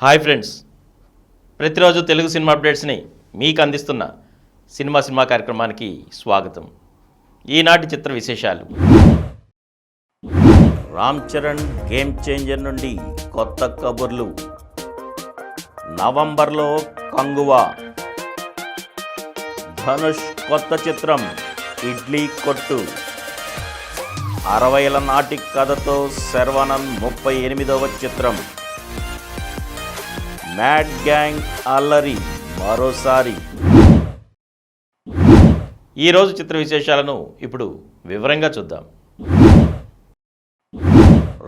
Hi friends, ప్రతిరోజు Telugu cinema అప్డేట్స్ని మీకు అందిస్తున్న సినిమా కార్యక్రమానికి స్వాగతం. ఈనాటి చిత్ర విశేషాలు. రామ్ చరణ్ గేమ్ చేంజర్ నుండి కొత్త కబుర్లు. నవంబర్లో కంగువా. ధనుష్ కొత్త చిత్రం ఇడ్లీ కొట్టు. 60ల నాటి కథతో శర్వానంద్ 38వ చిత్రం. మ్యాడ్ గ్యాంగ్ అల్లరి మరోసారి. ఈరోజు చిత్ర విశేషాలను ఇప్పుడు వివరంగా చూద్దాం.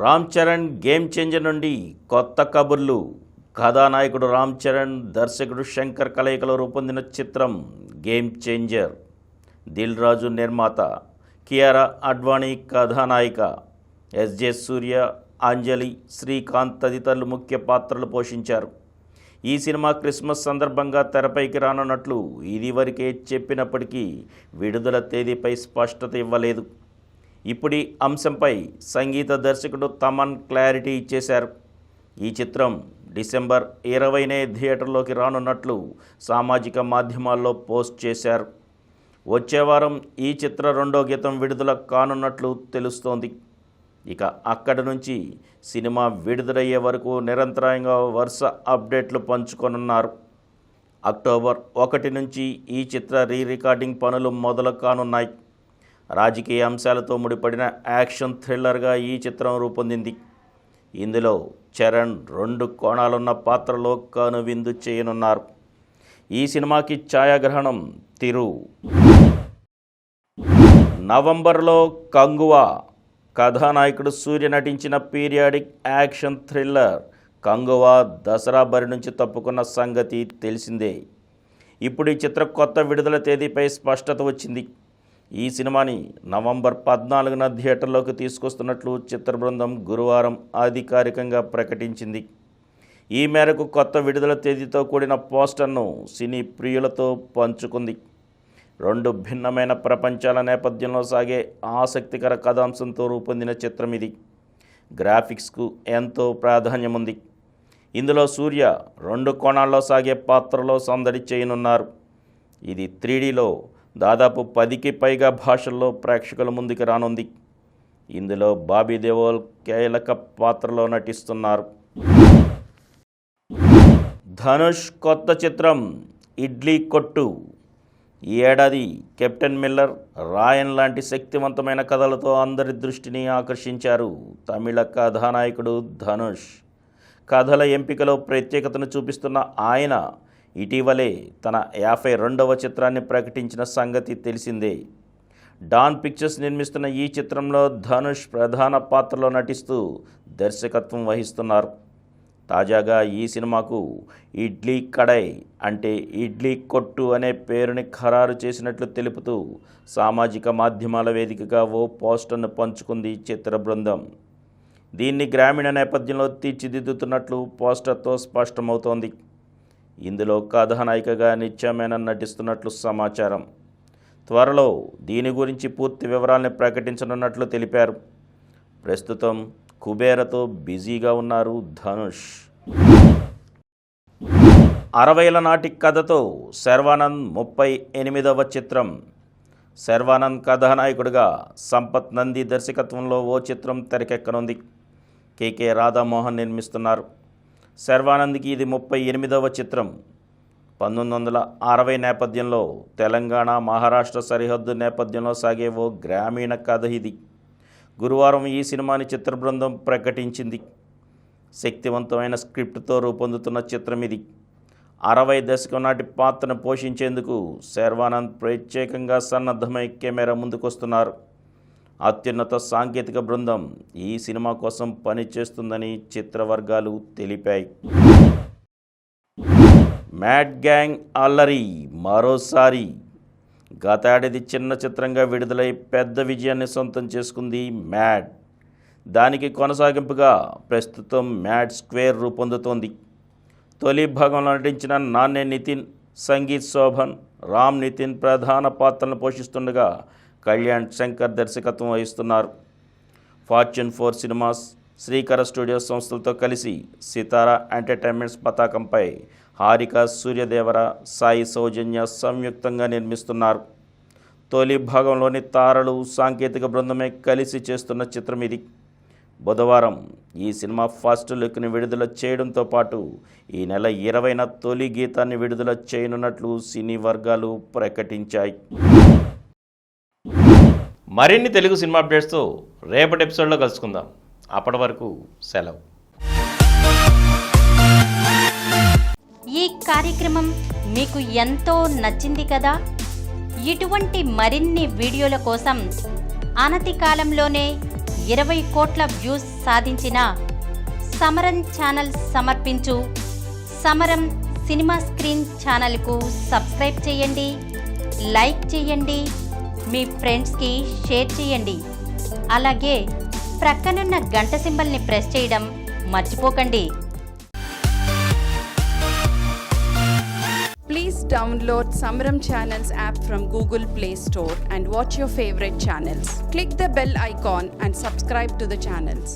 రామ్ చరణ్ గేమ్ చేంజర్ నుండి కొత్త కబుర్లు. కథానాయకుడు రామ్ చరణ్, దర్శకుడు శంకర్ కలయికలో రూపొందిన చిత్రం గేమ్ చేంజర్. దిల్ రాజు నిర్మాత, కియారా అడ్వాణి కథానాయిక, ఎస్జే సూర్య, అంజలి, శ్రీకాంత్ తదితరులు ముఖ్య పాత్రలు పోషించారు. ఈ సినిమా క్రిస్మస్ సందర్భంగా తెరపైకి రానున్నట్లు ఇదివరకే చెప్పినప్పటికీ విడుదల తేదీపై స్పష్టత ఇవ్వలేదు. ఇప్పుడు ఈ అంశంపై సంగీత దర్శకుడు తమన్ క్లారిటీ ఇచ్చేశారు. ఈ చిత్రం డిసెంబర్ 20నే థియేటర్లోకి రానున్నట్లు సామాజిక మాధ్యమాల్లో పోస్ట్ చేశారు. వచ్చే వారం ఈ చిత్ర రెండో గీతం విడుదల కానున్నట్లు తెలుస్తోంది. ఇక అక్కడి నుంచి సినిమా విడుదలయ్యే వరకు నిరంతరాయంగా వరుస అప్డేట్లు పంచుకొనున్నారు. అక్టోబర్ 1 నుంచి ఈ చిత్ర రికార్డింగ్ పనులు మొదలు కానున్నాయి. రాజకీయ అంశాలతో ముడిపడిన యాక్షన్ థ్రిల్లర్గా ఈ చిత్రం రూపొందింది. ఇందులో చరణ్ 2 కోణాలున్న పాత్రలో కనువిందు చేయనున్నారు. ఈ సినిమాకి ఛాయాగ్రహణం తిరు. నవంబర్లో కంగువా. కథానాయకుడు సూర్య నటించిన periodic action thriller Kanguva Dasara బరి నుంచి తప్పుకున్న సంగతి తెలిసిందే. ఇప్పుడు ఈ చిత్ర కొత్త విడుదల తేదీపై స్పష్టత వచ్చింది. ఈ సినిమాని నవంబర్ 14న థియేటర్లోకి తీసుకొస్తున్నట్లు చిత్ర బృందం గురువారం అధికారికంగా ప్రకటించింది. ఈ మేరకు కొత్త విడుదల తేదీతో కూడిన పోస్టర్ను సినీ ప్రియులతో పంచుకుంది. 2 భిన్నమైన ప్రపంచాల నేపథ్యంలో సాగే ఆసక్తికర కథాంశంతో రూపొందిన చిత్రం ఇది. గ్రాఫిక్స్కు ఎంతో ప్రాధాన్యం ఉంది. ఇందులో సూర్య 2 కోణాల్లో సాగే పాత్రలో సందడి చేయనున్నారు. ఇది 3Dలో దాదాపు 10కి పైగా భాషల్లో ప్రేక్షకుల ముందుకు రానుంది. ఇందులో బాబీ దేఓల్ కీలక పాత్రలో నటిస్తున్నారు. ధనుష్ కొత్త చిత్రం ఇడ్లీ కొట్టు. ఈ ఏడాది కెప్టెన్ మిల్లర్, రాయన్ లాంటి శక్తివంతమైన కథలతో అందరి దృష్టిని ఆకర్షించారు తమిళ కథానాయకుడు ధనుష్. కథల ఎంపికలో ప్రత్యేకతను చూపిస్తున్న ఆయన ఇటీవలే తన 52వ చిత్రాన్ని ప్రకటించిన సంగతి తెలిసిందే. డాన్ పిక్చర్స్ నిర్మిస్తున్న ఈ చిత్రంలో ధనుష్ ప్రధాన పాత్రలో నటిస్తూ దర్శకత్వం వహిస్తున్నారు. తాజాగా ఈ సినిమాకు ఇడ్లీ కడాయ్ అంటే ఇడ్లీ కొట్టు అనే పేరుని ఖరారు చేసినట్లు తెలుపుతూ సామాజిక మాధ్యమాల వేదికగా ఓ పోస్టర్ను పంచుకుంది చిత్ర బృందం. దీన్ని గ్రామీణ నేపథ్యంలో తీర్చిదిద్దుతున్నట్లు పోస్టర్తో స్పష్టమవుతోంది. ఇందులో కథానాయికగా నిత్యా మేనన్ నటిస్తున్నట్లు సమాచారం. త్వరలో దీని గురించి పూర్తి వివరాల్ని ప్రకటించనున్నట్లు తెలిపారు. ప్రస్తుతం కుబేరతో బిజీగా ఉన్నారు ధనుష్. 60ల నాటి కథతో శర్వానంద్ 38వ చిత్రం. శర్వానంద్ కథానాయకుడిగా సంపత్ నంది దర్శకత్వంలో ఓ చిత్రం తెరకెక్కనుంది. కేకే రాధామోహన్ నిర్మిస్తున్నారు. శర్వానంద్కి ఇది 38వ చిత్రం. 1960 నేపథ్యంలో తెలంగాణ, మహారాష్ట్ర సరిహద్దు నేపథ్యంలో సాగే ఓ గ్రామీణ కథ ఇది. గురువారం ఈ సినిమాని చిత్ర బృందం ప్రకటించింది. శక్తివంతమైన స్క్రిప్ట్తో రూపొందుతున్న చిత్రం ఇది. 60 దశకం నాటి పాత్రను పోషించేందుకు శర్వానంద్ ప్రత్యేకంగా సన్నద్ధమై కెమెరా ముందుకొస్తున్నారు. అత్యున్నత సాంకేతిక బృందం ఈ సినిమా కోసం పనిచేస్తుందని చిత్ర వర్గాలు తెలిపాయి. మ్యాడ్ గ్యాంగ్ అల్లరి మరోసారి. గతేడాది చిన్న చిత్రంగా విడుదలై పెద్ద విజయాన్ని సొంతం చేసుకుంది మ్యాడ్. దానికి కొనసాగింపుగా ప్రస్తుతం మ్యాడ్ స్క్వేర్ రూపొందుతోంది. తొలి భాగంలో నటించిన నాన్నే నితిన్, సంగీత్ శోభన్, రామ్ నితిన్ ప్రధాన పాత్రలను పోషిస్తుండగా కళ్యాణ్ శంకర్ దర్శకత్వం వహిస్తున్నారు. ఫార్చ్యూన్ 4 సినిమాస్, శ్రీకర స్టూడియోస్ సంస్థలతో కలిసి సితారా ఎంటర్టైన్మెంట్స్ పతాకంపై హారిక సూర్యదేవర, సాయి సౌజన్య సంయుక్తంగా నిర్మిస్తున్నారు. తొలి భాగంలోని తారలు, సాంకేతిక బృందమే కలిసి చేస్తున్న చిత్రం ఇది. బుధవారం ఈ సినిమా ఫస్ట్ లుక్ని విడుదల చేయడంతో పాటు ఈ నెల 20న తొలి గీతాన్ని విడుదల చేయనున్నట్లు సినీ వర్గాలు ప్రకటించాయి. మరిన్ని తెలుగు సినిమా అప్డేట్స్తో రేపటి ఎపిసోడ్లో కలుసుకుందాం. అప్పటి వరకు సెలవు. ఈ కార్యక్రమం మీకు ఎంతో నచ్చింది కదా. ఇటువంటి మరిన్ని వీడియోల కోసం అనతి కాలంలోనే 20 కోట్ల వ్యూస్ సాధించిన సమరం ఛానల్ సమర్పించు సమరం సినిమా స్క్రీన్ ఛానల్కు సబ్స్క్రైబ్ చేయండి, లైక్ చేయండి, మీ ఫ్రెండ్స్కి షేర్ చేయండి. అలాగే ప్రక్కనున్న గంట సింబల్ని ప్రెస్ చేయడం మర్చిపోకండి. Please download Samaram Channels app from Google Play Store and watch your favorite channels. Click the bell icon and subscribe to the channels.